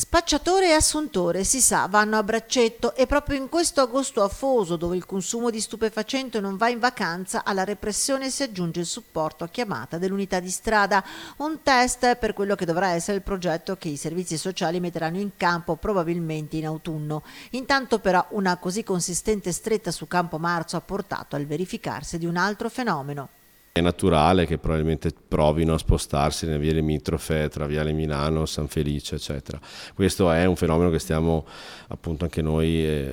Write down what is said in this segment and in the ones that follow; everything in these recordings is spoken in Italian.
Spacciatore e assuntore, si sa, vanno a braccetto e proprio in questo agosto afoso, dove il consumo di stupefacente non va in vacanza, alla repressione si aggiunge il supporto a chiamata dell'unità di strada, un test per quello che dovrà essere il progetto che i servizi sociali metteranno in campo probabilmente in autunno. Intanto però una così consistente stretta su Campo Marzo ha portato al verificarsi di un altro fenomeno. È naturale che probabilmente provino a spostarsi nelle vie limitrofe tra Viale Milano, San Felice, eccetera. Questo è un fenomeno che stiamo appunto anche noi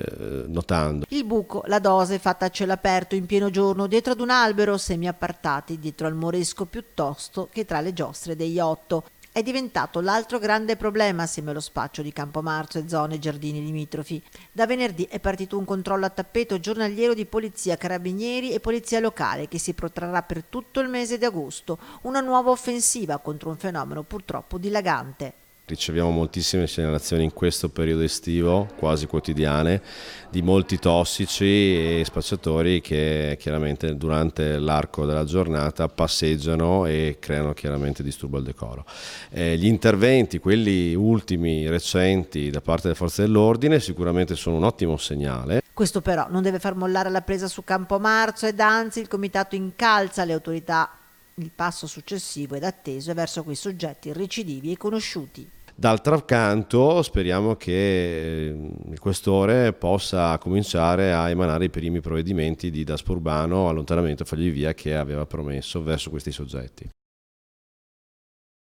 notando. Il buco, la dose fatta a cielo aperto in pieno giorno dietro ad un albero, semi-appartati dietro al moresco piuttosto che tra le giostre degli otto. È diventato l'altro grande problema assieme allo spaccio di Campomarzo e zone e giardini limitrofi. Da venerdì è partito un controllo a tappeto giornaliero di polizia, carabinieri e polizia locale che si protrarrà per tutto il mese di agosto, una nuova offensiva contro un fenomeno purtroppo dilagante. Riceviamo moltissime segnalazioni in questo periodo estivo, quasi quotidiane, di molti tossici e spacciatori che chiaramente durante l'arco della giornata passeggiano e creano chiaramente disturbo al decoro. Gli interventi, quelli ultimi, recenti, da parte delle forze dell'ordine sicuramente sono un ottimo segnale. Questo però non deve far mollare la presa su Campomarzo ed anzi il comitato incalza le autorità. Il passo successivo ed atteso è verso quei soggetti recidivi e conosciuti. D'altro canto speriamo che il questore possa cominciare a emanare i primi provvedimenti di daspo urbano, allontanamento, fagli via che aveva promesso verso questi soggetti.